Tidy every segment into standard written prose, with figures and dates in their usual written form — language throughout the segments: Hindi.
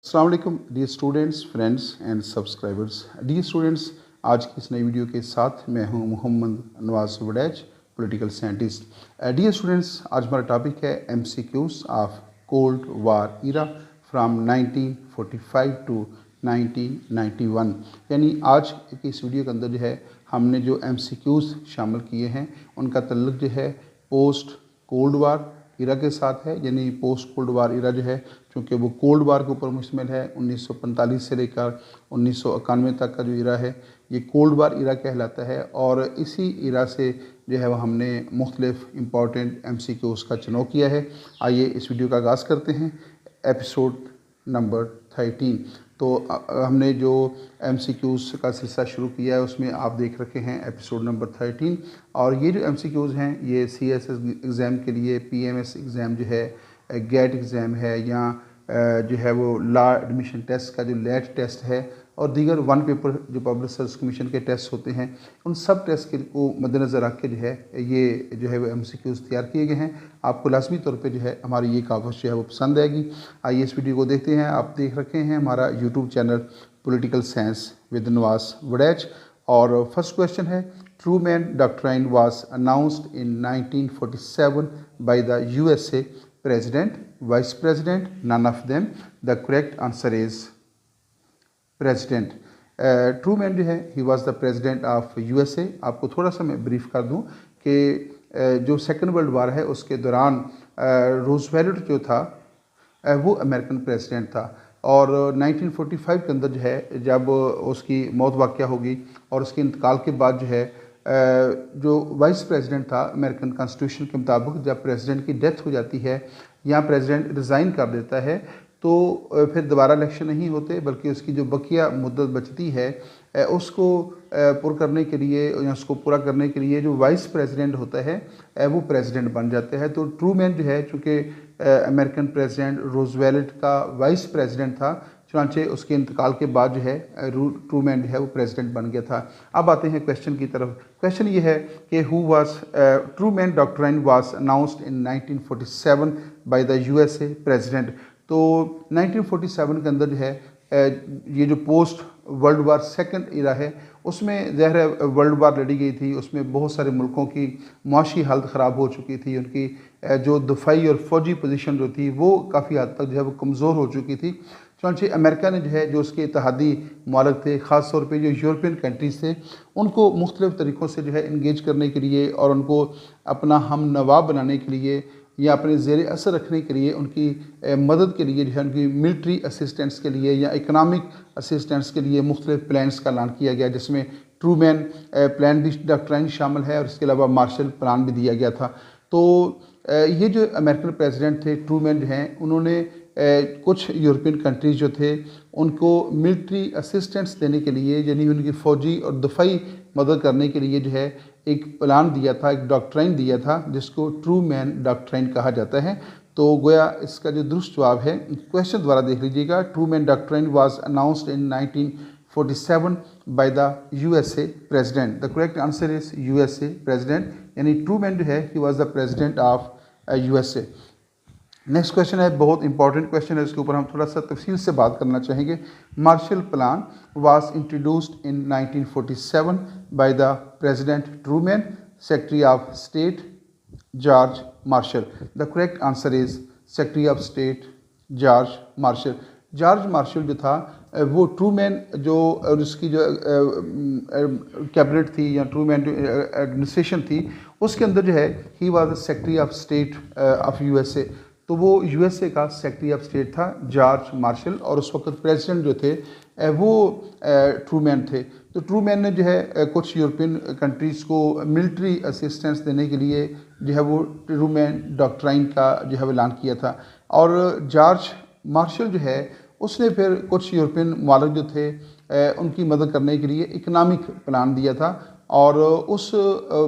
अस्सलाम वालेकुम dear students, friends and subscribers. Dear students, आज की इस नई वीडियो के साथ मैं हूं Mohammad Nawaz Waraich, political scientist. Dear students, आज हमारा टॉपिक है MCQs of cold war era from 1945 to 1991। यानी आज की इस वीडियो के अंदर जो है हमने जो एमसीक्यूज शामिल किए हैं उनका तल्लुक जो है पोस्ट कोल्ड वार इरा के साथ है। यानी पोस्ट कोल्ड वार इरा जो है, चूँकि वो कोल्ड वार के ऊपर मुश्तमिल है, 1945 से लेकर 1991 तक का जो इरा है ये कोल्ड वार इरा कहलाता है। और इसी इरा से जो है वह हमने मुख्तलिफ इम्पॉर्टेंट MCQs का चुनाव किया है। आइए इस वीडियो का आगाज़ करते हैं। Episode number 13। तो हमने जो MCQs का सिलसिला शुरू किया है उसमें आप देख रखे हैं एपिसोड नंबर 13। और ये जो MCQs हैं ये CSS एग्ज़ाम के लिए, PMS एग्ज़ाम जो है, गेट एग्ज़ाम है, या जो है वो लॉ एडमिशन टेस्ट का जो लेट टेस्ट है, और दीगर वन पेपर जो पब्लिक सर्विस कमीशन के टेस्ट होते हैं, उन सब टेस्ट के को मद्देनज़र रख के जो है ये जो है वो MCQs तैयार किए गए हैं। आपको लाजमी तौर पे जो है हमारी ये कावश जो है वो पसंद आएगी। आइए इस वीडियो को देखते हैं। आप देख रखे हैं हमारा YouTube channel political science with Nawaz Waraich. और फर्स्ट क्वेश्चन है, Truman doctrine was announced in 1947 by the USA president, vice president, none of them. The correct answer is president. Truman जो है ही was the president of USA। आपको थोड़ा सा मैं ब्रीफ कर दूं कि जो सेकेंड वर्ल्ड वार है उसके दौरान रूजवेल्ट जो था वो अमेरिकन प्रेसिडेंट था। और 1945 के अंदर जो है जब उसकी मौत वाक़या होगी और उसके इंतकाल के बाद जो है जो वाइस प्रेसिडेंट था अमेरिकन कॉन्स्टिट्यूशन के मुताबिक, जब प्रेसिडेंट की डेथ हो जाती है या प्रेसिडेंट रिज़ाइन कर देता है तो फिर दोबारा इलेक्शन नहीं होते, बल्कि उसकी जो बकिया मुद्दत बचती है उसको पूरा करने के लिए या उसको पूरा करने के लिए जो वाइस प्रेसिडेंट होता है वो प्रेसिडेंट बन जाता है। तो ट्रूमैन जो है चूँकि अमेरिकन प्रेसिडेंट रूजवेल्ट का वाइस प्रेसिडेंट था, चुनांचे उसके इंतकाल के बाद जो है ट्रूमैन जो है वो प्रेसिडेंट बन गया था। अब आते हैं क्वेश्चन की तरफ। क्वेश्चन ये है कि who was Truman doctrine was announced in 1947 by the USA president. तो 1947 के अंदर जो है ये जो post world war second era है उसमें ज़ाहिर वर्ल्ड वार लड़ी गई थी। उसमें बहुत सारे मुल्कों की माशी हालत ख़राब हो चुकी थी, उनकी जो दफाई और फौजी पोजीशन जो थी वो काफ़ी हद तक जो है वो कमज़ोर हो चुकी थी। चुनांचे अमेरिका ने जो है जो उसके इत्तेहादी मुमालिक थे, ख़ास तौर पे जो यूरोपियन कंट्रीज़ थे, उनको मुख्तलिफ़ तरीक़ों से जो है इंगेज करने के लिए और उनको अपना हम नवाब बनाने के लिए या अपने ज़ेर असर रखने के लिए, उनकी मदद के लिए जो है उनकी मिलिट्री असिस्टेंस के लिए या इकनॉमिक असिस्टेंस के लिए मुख्तलिफ़ प्लान्स का ऐलान किया गया, जिसमें ट्रूमैन प्लान भी डॉक्ट्राइन शामिल है और इसके अलावा मार्शल प्लान भी दिया गया था। तो ये जो अमेरिकन प्रेसिडेंट थे ट्रूमैन जो हैं, उन्होंने कुछ यूरोपियन कंट्रीज़ जो थे उनको मिलिट्री असिस्टेंस देने के लिए, यानी उनकी फ़ौजी और दफाई मदद करने के लिए जो है एक प्लान दिया था, एक डॉक्ट्राइन दिया था, जिसको ट्रूमैन डॉक्ट्राइन कहा जाता है। तो गोया इसका जो दुरुस्त जवाब है, क्वेश्चन द्वारा देख लीजिएगा, Truman doctrine was announced in 1947 by the USA president. The correct answer is USA president, यानी ट्रूमैन जो है ही was the president of USA। Next question है, बहुत इंपॉर्टेंट क्वेश्चन है, इसके ऊपर हम थोड़ा सा तफसील से बात करना चाहेंगे। Marshall plan was introduced in 1947 by the president Truman, secretary of state George Marshall. The correct answer is secretary of state George Marshall. George Marshall जो था वो ट्रूमैन जो उसकी जो कैबिनेट थी या ट्रूमैन जो एडमिनिस्ट्रेशन थी उसके अंदर जो है ही was the secretary of state of USA। तो वो USA का सेक्रेटरी ऑफ स्टेट था जॉर्ज मार्शल, और उस वक्त प्रेसिडेंट जो थे वो ट्रूमैन थे। तो ट्रूमैन ने जो है कुछ यूरोपियन कंट्रीज़ को मिलिट्री असिस्टेंस देने के लिए जो है वो ट्रूमैन डॉक्ट्राइन का जो है ऐलान किया था। और जॉर्ज मार्शल जो है उसने फिर कुछ यूरोपियन मुमालिक जो थे उनकी मदद करने के लिए इकनॉमिक प्लान दिया था, और उस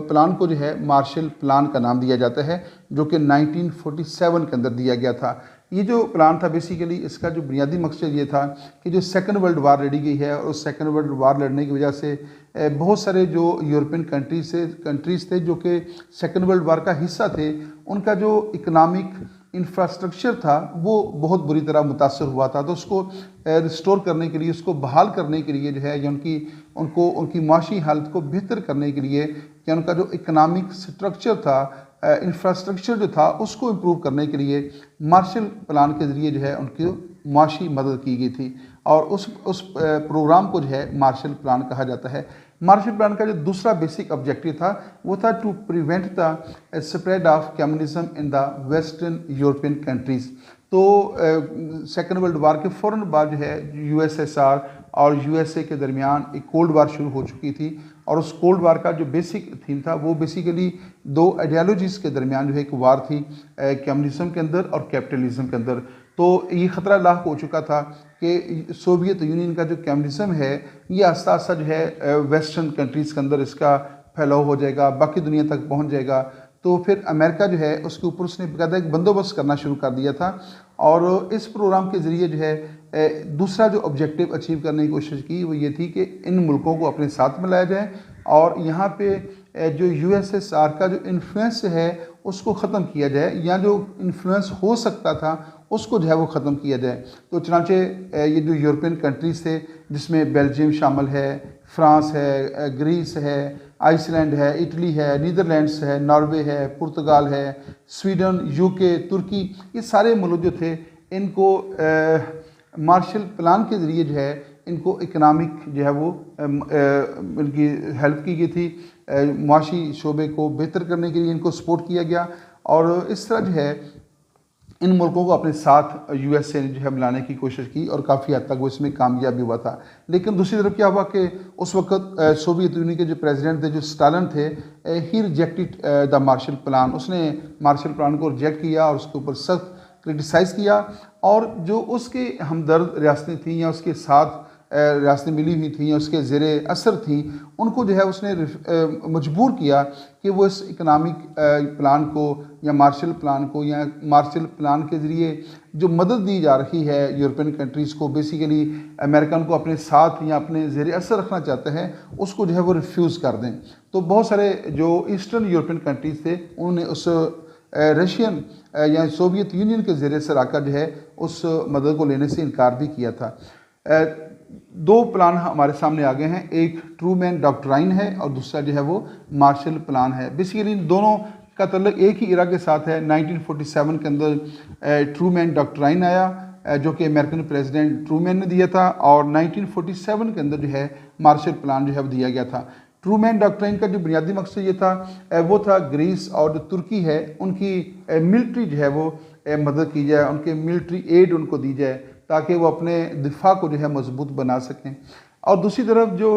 प्लान को जो है मार्शल प्लान का नाम दिया जाता है, जो कि 1947 के अंदर दिया गया था। ये जो प्लान था बेसिकली इसका जो बुनियादी मकसद ये था कि जो सेकेंड वर्ल्ड वार लड़ी गई है और उस सेकेंड वर्ल्ड वार लड़ने की वजह से बहुत सारे जो यूरोपियन कंट्रीज़ थे जो कि सेकेंड वर्ल्ड वार का हिस्सा थे, उनका जो इकनॉमिक इंफ्रास्ट्रक्चर था वो बहुत बुरी तरह मुतासर हुआ था। तो उसको रिस्टोर करने के लिए, उसको बहाल करने के लिए जो है, या उनकी माशी हालत को बेहतर करने के लिए, या उनका जो इकनॉमिक स्ट्रक्चर था, इंफ्रास्ट्रक्चर जो था, उसको इम्प्रूव करने के लिए मार्शल प्लान के ज़रिए जो है उनकी माशी मदद की गई थी। और उस प्रोग्राम को जो है मार्शल प्लान कहा जाता है। मार्शल प्लान का जो दूसरा बेसिक ऑब्जेक्टिव था वो था to prevent the spread of communism in the western European countries. तो सेकेंड वर्ल्ड वार के फ़ौरन बाद जो है यूएसएसआर और यूएसए के दरमियान एक कोल्ड वार शुरू हो चुकी थी। और उस कोल्ड वार का जो बेसिक थीम था वो बेसिकली दो आइडियालॉजीज़ के दरमियान जो है एक वार थी, कम्युनिज्म के अंदर और कैपिटलिज्म के अंदर। तो ये ख़तरा लाक हो चुका था कि सोवियत यूनियन का जो कम्युनिज्म है ये आस्ता आस्ता जो है वेस्टर्न कंट्रीज़ के अंदर इसका फैलाव हो जाएगा, बाकी दुनिया तक पहुंच जाएगा। तो फिर अमेरिका जो है उसके ऊपर उसने बाकायदा एक बंदोबस्त करना शुरू कर दिया था। और इस प्रोग्राम के ज़रिए जो है दूसरा जो ऑब्जेक्टिव अचीव करने की कोशिश की वो ये थी कि इन मुल्कों को अपने साथ मिलाया जाए और यहाँ पे जो यूएसएसआर का जो इन्फ्लुएंस है उसको ख़त्म किया जाए, या जो इन्फ्लुएंस हो सकता था उसको जो है वो ख़त्म किया जाए। तो चनाचे ये जो यूरोपियन कंट्रीज़ थे जिसमें बेल्जियम शामिल है, फ्रांस है, ग्रीस है, आइसलैंड है, इटली है, नीदरलैंड्स है, नॉर्वे है, पुर्तगाल है, स्वीडन, यूके, तुर्की, ये सारे मुल्क जो थे इनको मार्शल प्लान के ज़रिए जो है इनको इकनॉमिक जो है वो इनकी हेल्प की गई थी, माशी शोबे को बेहतर करने के लिए इनको सपोर्ट किया गया। और इस तरह जो है इन मुल्कों को अपने साथ यूएसए ने जो है मिलाने की कोशिश की और काफ़ी हद तक वो इसमें कामयाब भी हुआ था। लेकिन दूसरी तरफ क्या हुआ कि उस वक्त सोवियत यूनियन के जो प्रेसिडेंट थे, जो स्टालिन थे, ही रिजेक्टेड द मार्शल प्लान। उसने मार्शल प्लान को रिजेक्ट किया और उसके ऊपर सख्त क्रिटिसाइज़ किया। और जो उसके हमदर्द रियासतें थीं या उसके साथ रियासतें मिली हुई थी या उसके ज़ेरे असर थी, उनको जो है उसने मजबूर किया कि वो इस इकनॉमिक प्लान को या मार्शल प्लान को, या मार्शल प्लान के ज़रिए जो मदद दी जा रही है यूरोपियन कंट्रीज़ को, बेसिकली अमेरिकन को अपने साथ या अपने ज़ेरे असर रखना चाहते हैं, उसको जो है वो रिफ्यूज़ कर दें। तो बहुत सारे जो ईस्टर्न यूरोपियन कंट्रीज़ थे उन्होंने उस रशियन या सोवियत यूनियन के ज़रिए से आकर जो है उस मदद को लेने से इनकार भी किया था। दो प्लान हमारे सामने आ गए हैं, एक ट्रूमैन डॉक्ट्राइन है और दूसरा जो है वो मार्शल प्लान है। बेसिकली इन दोनों का तल्लुक एक ही इरा के साथ है। 1947 के अंदर ट्रूमैन डॉक्ट्राइन आया जो कि अमेरिकन प्रेसिडेंट ट्रूमैन ने दिया था, और 1947 के अंदर जो है मार्शल प्लान जो है वो दिया गया था। ट्रूमैन डॉक्ट्राइन का जो बुनियादी मकसद ये था वो था ग्रीस और जो तुर्की है उनकी मिलिट्री जो है वो मदद की जाए, उनके मिलिट्री एड उनको दी जाए ताकि वो अपने दिफा को जो है मजबूत बना सकें। और दूसरी तरफ जो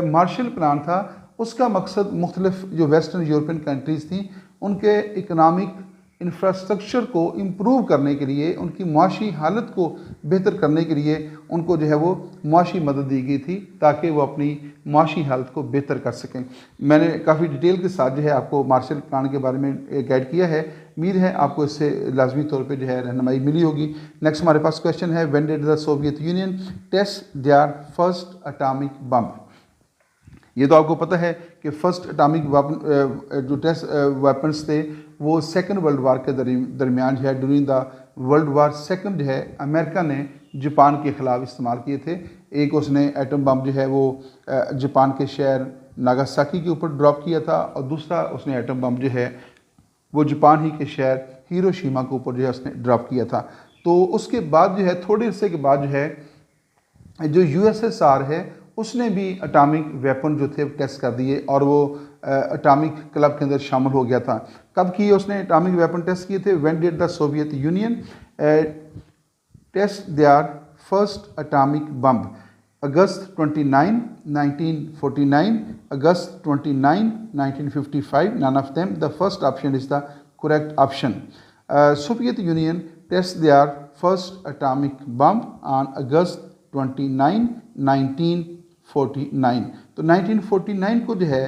मार्शल प्लान था उसका मकसद मुख्तलिफ जो वेस्टर्न यूरोपियन कंट्रीज़ थी उनके इकनॉमिक इंफ्रास्ट्रक्चर को इम्प्रूव करने के लिए, उनकी माशी हालत को बेहतर करने के लिए उनको जो है वो माशी मदद दी गई थी ताकि वो अपनी माशी हालत को बेहतर कर सकें। मैंने काफ़ी डिटेल के साथ जो है आपको मार्शल प्लान के बारे में गाइड किया है। उम्मीद है आपको इससे लाजमी तौर पे जो है रहनुमाई मिली होगी। नेक्स्ट हमारे पास क्वेश्चन है, when did the Soviet Union test their first atomic bomb. ये तो आपको पता है कि फर्स्ट एटॉमिक जो टेस्ट वेपन्स थे वो सेकंड वर्ल्ड वार के दरमियान जो है during the world war second जो है अमेरिका ने जापान के ख़िलाफ़ इस्तेमाल किए थे। एक उसने एटम बम जो है वो जापान के शहर नागासाकी के ऊपर ड्रॉप किया था, और दूसरा उसने एटम बम जो है वो जापान ही के शहर हिरोशिमा के ऊपर जो है उसने ड्रॉप किया था। तो उसके बाद जो है थोड़े अरसे के बाद जो है जो यूएसएसआर है उसने भी एटॉमिक वेपन जो थे टेस्ट कर दिए और वो एटॉमिक क्लब के अंदर शामिल हो गया था। कब किए उसने एटॉमिक वेपन टेस्ट किए थे? When did the Soviet Union test their first atomic bomb? August 29, 1949, August 29, 1955, none of them. The first option is the correct option. Soviet Union test their first atomic bomb on August 29, 1949. तो 1949 को जो है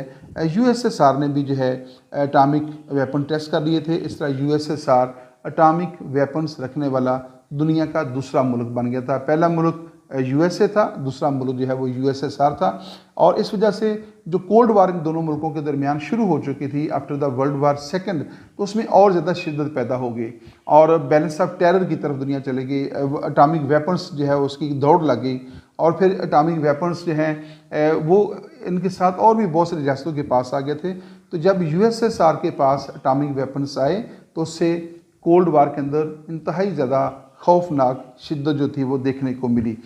यूएसएसआर ने भी जो है एटॉमिक वेपन टेस्ट कर लिए थे। इस तरह यूएसएसआर एटॉमिक वेपन्स रखने वाला दुनिया का दूसरा मुल्क बन गया था। पहला मुल्क यूएसए था, दूसरा मुल्क जो है वो यूएसएसआर था। और इस वजह से जो कोल्ड वार इन दोनों मुल्कों के दरमियान शुरू हो चुकी थी after the world war second, तो उसमें और ज़्यादा शिद्दत पैदा हो गई और बैलेंस ऑफ टेरर की तरफ दुनिया चली गई। अटामिक वेपन्स जो है उसकी दौड़ लग गई और फिर अटामिक वेपन्स जो हैं वो इनके साथ और भी बहुत सारी रियासतों के पास आ गए थे। तो जब यूएसएसआर के पास अटामिक वेपन्स आए तो उससे कोल्ड वार के अंदर इंतहाई ज़्यादा खौफनाक शिद्दत जो थी वो देखने को मिली।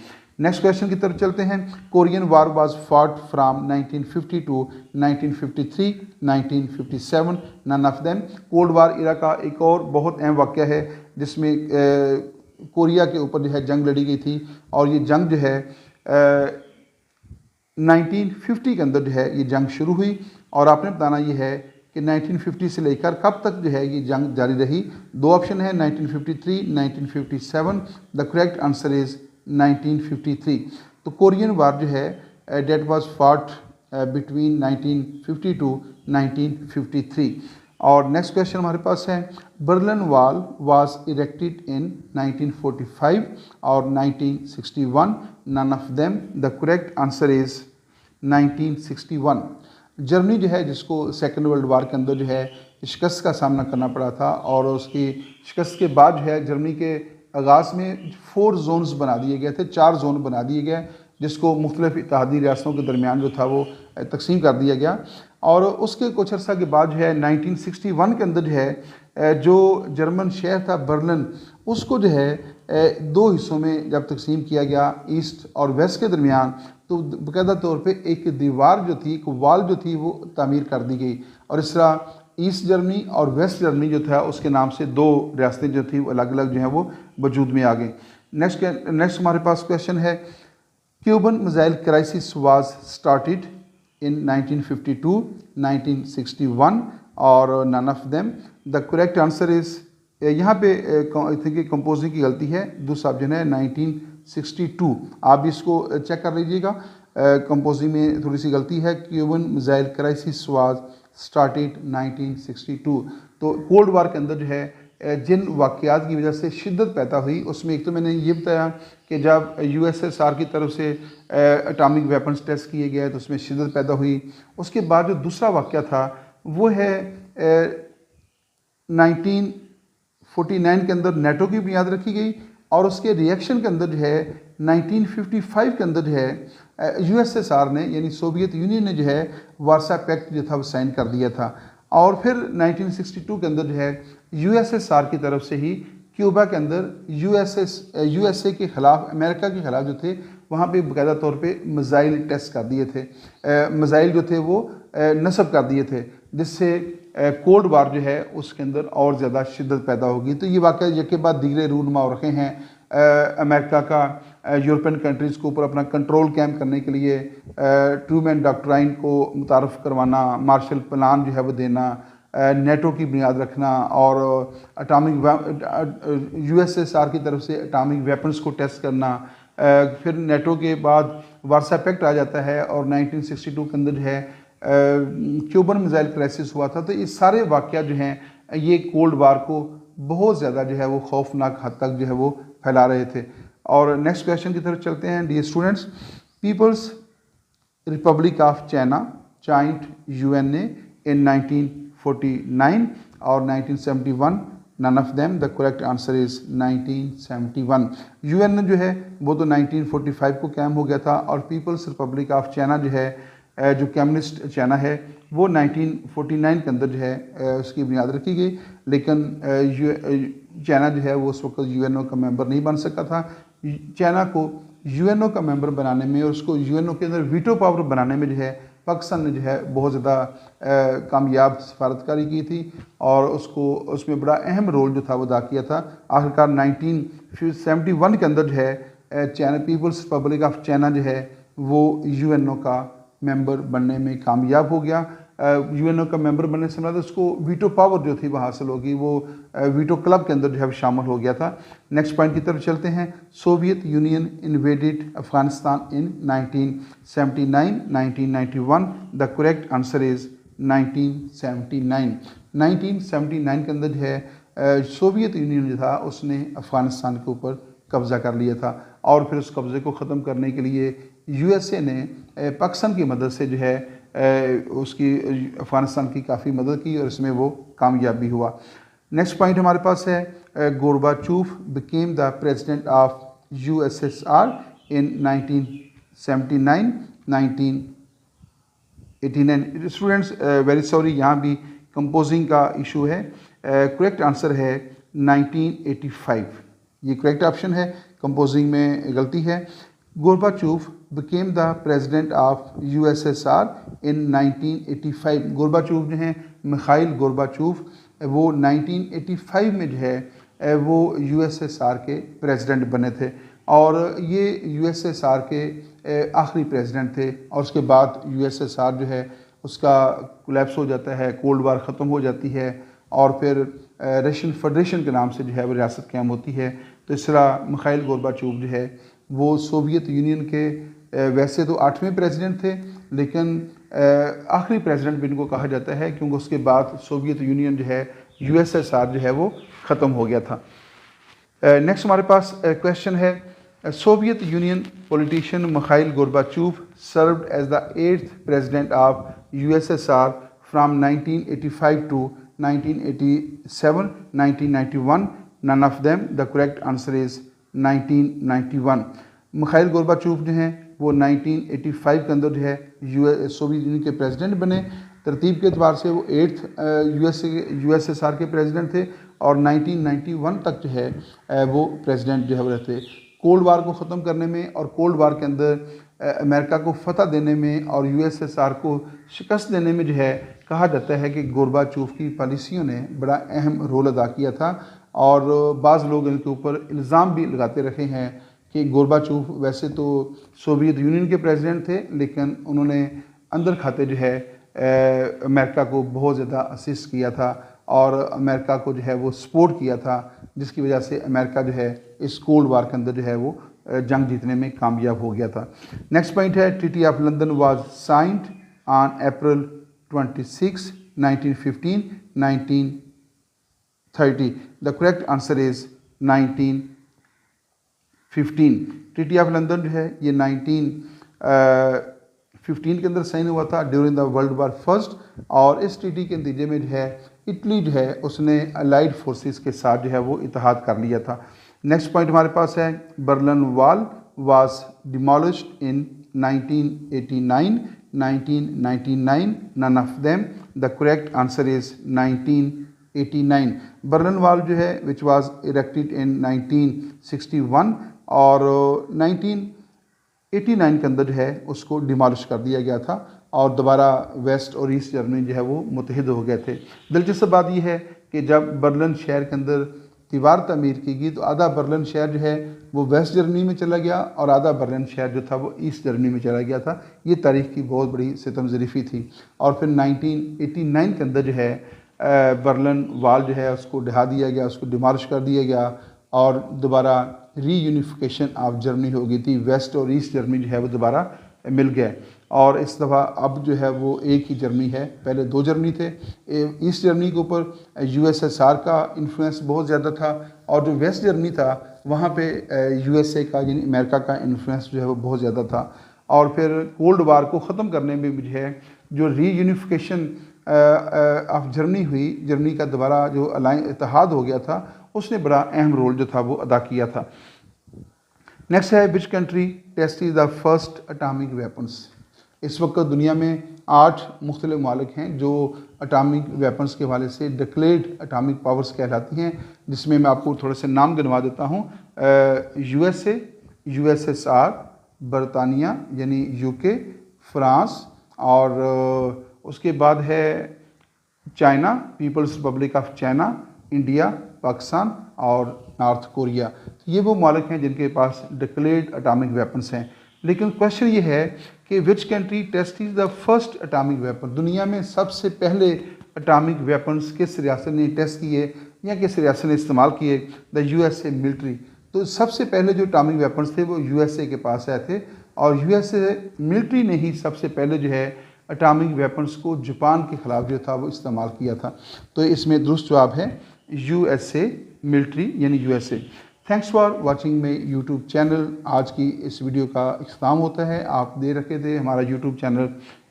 नेक्स्ट क्वेश्चन की तरफ चलते हैं। Korean war was fought from 1952, 1953, 1957, none of them. Cold war era का एक और बहुत अहम वाक़या है जिसमें कोरिया के ऊपर जो है जंग लड़ी गई थी और ये जंग जो है 1950 के अंदर जो है ये जंग शुरू हुई और आपने बताना ये है कि 1950 से लेकर कब तक जो है ये जंग जारी रही। दो ऑप्शन है 1953, 1957। The correct answer is 1953। तो कोरियन वार जो है डेट वाज फॉट बिटवीन 1952 1953। और नेक्स्ट क्वेश्चन हमारे पास है Berlin wall was erected in 1945 और 1961, none of them. The correct answer is 1961। Germany जो है जिसको सेकेंड वर्ल्ड वार के अंदर जो है शिकस्त का सामना करना पड़ा था और उसकी शिकस्त के बाद जो है जर्मनी के आगाज़ में 4 जोन्स बना दिए गए थे, 4 जोन बना दिए गए जिसको मुख्तलिफ इत्तेहादी रियासतों के दरमियान जो था वो तकसीम कर दिया गया। और उसके कुछ अर्सा के बाद जो है 1961 के अंदर जो है जो जर्मन शहर था बर्लिन उसको जो है 2 हिस्सों में जब तकसीम किया गया ईस्ट और वेस्ट के दरमियान, तो बाकायदा तौर पे एक दीवार जो थी, एक वाल जो थी वो तामीर कर दी गई और इस तरह ईस्ट जर्मनी और वेस्ट जर्मनी जो था उसके नाम से 2 रियासतें जो थी अलग अलग जो है वो वजूद में आ गई। नेक्स्ट हमारे पास क्वेश्चन है Cuban missile crisis was started in 1952, 1961 और none of them. The correct answer is, यहाँ पे थिंक कंपोजिंग की गलती है, दूसरा ऑप्शन है 1962। आप भी इसको चेक कर लीजिएगा, कंपोजिंग में थोड़ी सी गलती है। Cuban missile crisis was started 1962। तो कोल्ड वार के अंदर जो है जिन वाक़यात की वजह से शिद्दत पैदा हुई उसमें एक तो मैंने ये बताया कि जब यूएसएसआर की तरफ से एटॉमिक वेपन्स टेस्ट किए गए तो उसमें शिद्दत पैदा हुई। उसके बाद जो दूसरा वाक़या था वो है 1949 के अंदर नेटो की बुनियाद रखी गई और उसके रिएक्शन के अंदर जो है 1955 के अंदर जो है यूएसएसआर ने यानी सोवियत यूनियन ने जो है वारसा पैक्ट जो था वो साइन कर दिया था। और फिर 1962 के अंदर जो है यूएसएसआर की तरफ से ही क्यूबा के अंदर यूएसए के ख़िलाफ़, अमेरिका के ख़िलाफ़ जो थे वहाँ पे बाकायदा तौर पे मिसाइल टेस्ट कर दिए थे, मिसाइल जो थे वो नस्ब कर दिए थे जिससे कोल्ड वार जो है उसके अंदर और ज़्यादा शिद्दत पैदा होगी। तो ये वाक़या यके बाद दीगरे रूनमा हो रखे हैं। अमेरिका का यूरोपियन कंट्रीज़ के ऊपर अपना कंट्रोल कैम करने के लिए ट्रूमैन डॉक्ट्राइन को मुतारफ़ करवाना, मार्शल प्लान जो है वो देना, नेटो की बुनियाद रखना और यूएसएसआर की तरफ से एटॉमिक वेपन्स को टेस्ट करना। फिर नेटो के बाद वारसा पैक्ट आ जाता है और 1962 के अंदर जो है क्यूबन मिसाइल क्राइसिस हुआ था। तो ये सारे वाक़या जो हैं ये कोल्ड वार को बहुत ज़्यादा जो है वो खौफनाक हद तक जो है वो फैला रहे थे। और नेक्स्ट क्वेश्चन की तरफ चलते हैं। Dear students, People's Republic of China joint UNA in 1949 और 1971, none of them. The correct answer is 1971। UN जो है वो तो 1945 को कायम हो गया था और पीपल्स रिपब्लिक ऑफ चाइना जो है जो कम्युनिस्ट चाइना है वो 1949 के अंदर जो है उसकी बुनियाद रखी गई। लेकिन चाइना जो है वो उस वक्त यूएनओ का मेंबर नहीं बन सका था। चाइना को यूएनओ का मेंबर बनाने में और उसको यूएनओ के अंदर वीटो पावर बनाने में जो है पाकिस्तान ने जो है बहुत ज़्यादा कामयाब सफारतकारी की थी और उसमें बड़ा अहम रोल जो था वो अदा किया था। आखिरकार 1971 के अंदर जो है China People's Republic of China जो है वो यूएनओ का मेंबर बनने में कामयाब हो गया। यूएनओ का मेंबर बनने से मतलब उसको वीटो पावर जो थी वो हासिल होगी, वो वीटो क्लब के अंदर जो है शामिल हो गया था। नेक्स्ट पॉइंट की तरफ चलते हैं। Soviet union invaded Afghanistan in 1979, 1991। The correct answer is 1979। 1979 के अंदर जो है सोवियत यूनियन जो था उसने अफ़गानिस्तान के ऊपर कब्ज़ा कर लिया था। और फिर उस कब्ज़े को ख़त्म करने के लिए यूएसए ने पाकिस्तान की मदद से जो है उसकी अफ़गानिस्तान की काफ़ी मदद की और इसमें वो कामयाब भी हुआ। नेक्स्ट पॉइंट हमारे पास है Gorbachev became the president of USSR in 1979 1989। Students very sorry, यहाँ भी कंपोजिंग का इशू है। करेक्ट आंसर है 1985, ये करेक्ट ऑप्शन है, कंपोजिंग में गलती है। Gorbachev became the president of USSR in 1985। Gorbachev जो हैं मिखाइल गोरबाचोव, वो 1985 में जो है वो यूएसएसआर के प्रेसिडेंट बने थे और ये यूएसएसआर के आखिरी प्रेसिडेंट थे। और उसके बाद यूएसएसआर जो है उसका कोलैप्स हो जाता है, कोल्ड वार ख़त्म हो जाती है और फिर रशियन फेडरेशन के नाम से जो है वो रियासत कायम होती है। तो इस तरह मिखाइल गोरबाचोव जो है वो सोवियत यूनियन के वैसे तो 8वें प्रेसिडेंट थे, लेकिन आखिरी प्रेसिडेंट भी इनको कहा जाता है क्योंकि उसके बाद सोवियत यूनियन जो है यूएसएसआर जो है वो ख़त्म हो गया था। नेक्स्ट हमारे पास क्वेश्चन है Soviet union politician Mikhail Gorbachev served as the 8th president of USSR from 1985 to 1987 1991। None of them the correct answer is 1991। Mikhail Gorbachev जो हैं वो 1985 के अंदर जो है सोवियत यूनियन के प्रेसिडेंट बने। तरतीब के अतबार से वो 8th यूएसएसआर के प्रेसिडेंट थे और 1991 तक जो है वो प्रेसिडेंट जो है वो रहते। कोल्ड वार को ख़त्म करने में और कोल्ड वार के अंदर अमेरिका को फतह देने में और यूएसएसआर को शिकस्त देने में जो है कहा जाता है कि गोरबाचोव की पॉलिसियों ने बड़ा अहम रोल अदा किया था। और बाज़ लोग इनके ऊपर इल्ज़ाम भी लगाते रहे हैं कि गोरबाचोव वैसे तो सोवियत यूनियन के प्रेसिडेंट थे, लेकिन उन्होंने अंदर खाते जो है अमेरिका को बहुत ज़्यादा असिस्ट किया था और अमेरिका को जो है वो सपोर्ट किया था, जिसकी वजह से अमेरिका जो है इस कोल्ड वार के अंदर जो है वो जंग जीतने में कामयाब हो गया था। नेक्स्ट पॉइंट है treaty of London was signed on April 26 1915 1930। The correct answer is 1915। Treaty of London जो है ये 1915 के अंदर साइन हुआ था during the world war first और इस ट्रीटी के नतीजे में जो है इटली जो है उसने अलाइड फोर्सेस के साथ जो है वो इत्तेहाद कर लिया था। नेक्स्ट पॉइंट हमारे पास है Berlin wall was demolished in 1989 1999। None of them the correct answer is 1989। Berlin Wall जो है विच वाज इरेक्टेड इन 1961 और 1989 के अंदर जो है उसको डिमोलिश कर दिया गया था और दोबारा वेस्ट और ईस्ट जर्मनी जो है वो मुत्तहिद हो गए थे। दिलचस्प बात यह है कि जब बर्लिन शहर के अंदर दीवार तमीर की गई तो आधा बर्लिन शहर जो है वो वेस्ट जर्मनी में चला गया और आधा बर्लिन शहर जो था वो ईस्ट जर्मनी में चला गया था। ये तारीख की बहुत बड़ी सितम ज़रीफ़ी थी। और फिर 1989 के अंदर जो है बर्लिन वॉल जो है उसको ढहा दिया गया, उसको डिमोलिश कर दिया गया और दोबारा रीयूनिफिकेशन ऑफ जर्मनी हो गई थी। वेस्ट और ईस्ट जर्मनी जो है वो दोबारा मिल गए और इस दफ़ा अब जो है वो एक ही जर्मनी है, पहले दो जर्मनी थे। ईस्ट जर्मनी के ऊपर यूएसएसआर का इन्फ्लुएंस बहुत ज़्यादा था और जो वेस्ट जर्मनी था वहाँ पे यूएसए का यानी अमेरिका का इन्फ्लुएंस जो है वो बहुत ज़्यादा था। और फिर कोल्ड वार को ख़त्म करने में भी जो है जो रीयूनिफिकेशन ऑफ जर्मनी हुई, जर्मनी का दोबारा जो इत्तेहाद हो गया था, उसने बड़ा अहम रोल जो था वो अदा किया था। नेक्स्ट है which country tested the first atomic weapons. इस वक्त दुनिया में 8 मुख्तलिफ मालिक हैं जो एटॉमिक वेपन्स के हवाले से डिक्लेयर्ड एटॉमिक पावर्स कहलाती हैं, जिसमें मैं आपको थोड़े से नाम गिनवा देता हूँ। यूएसए, यूएसएसआर, बरतानिया यानी यूके, फ्रांस और उसके बाद है China, People's Republic of China, India, Pakistan और नॉर्थ कोरिया। तो ये वो मालिक हैं जिनके पास डिक्लेयर्ड एटॉमिक वेपन्स हैं। लेकिन क्वेश्चन ये है कि which country tested the first atomic weapon. दुनिया में सबसे पहले एटॉमिक वेपन्स किस रियासत ने टेस्ट किए या किस रियासत ने इस्तेमाल किए? The USA military. तो सबसे पहले जो एटॉमिक वेपन्स थे वो यूएसए के पास आए थे और यूएसए मिलिट्री ने ही सबसे पहले जो है एटॉमिक वेपन्स को जापान के ख़िलाफ़ जो था वो इस्तेमाल किया था। तो इसमें दुरुस्त जवाब है यूएसए मिलिट्री यानी USA. Thanks for watching my YouTube channel. आज की इस वीडियो का इख्तिताम होता है। आप दे रखे थे हमारा YouTube channel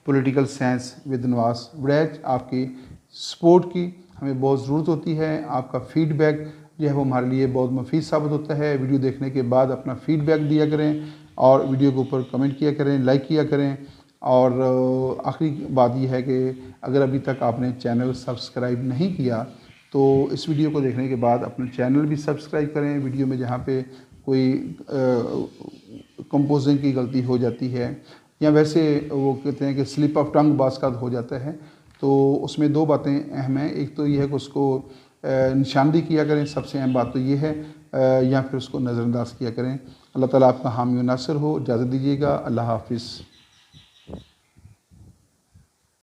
political science with Nawaz Waraich. आपकी सपोर्ट की हमें बहुत ज़रूरत होती है। आपका फीडबैक जो है वो हमारे लिए बहुत मुफीद साबित होता है। वीडियो देखने के बाद अपना फीडबैक दिया करें और वीडियो के ऊपर कमेंट किया करें, लाइक किया करें। और आखिरी बात यह है कि अगर अभी तक आपने चैनल सब्सक्राइब नहीं किया तो इस वीडियो को देखने के बाद अपना चैनल भी सब्सक्राइब करें। वीडियो में जहाँ पे कोई कंपोजिंग की गलती हो जाती है या वैसे वो कहते हैं कि स्लिप ऑफ टंग बास्कात हो जाता है, तो उसमें दो बातें अहम हैं। एक तो यह है कि उसको निशानदेही किया करें, सबसे अहम बात तो ये है, या फिर उसको नज़रअंदाज किया करें। अल्लाह ताला आपका हामी व नासिर हो। इजाज़त दीजिएगा। अल्लाह हाफिज़।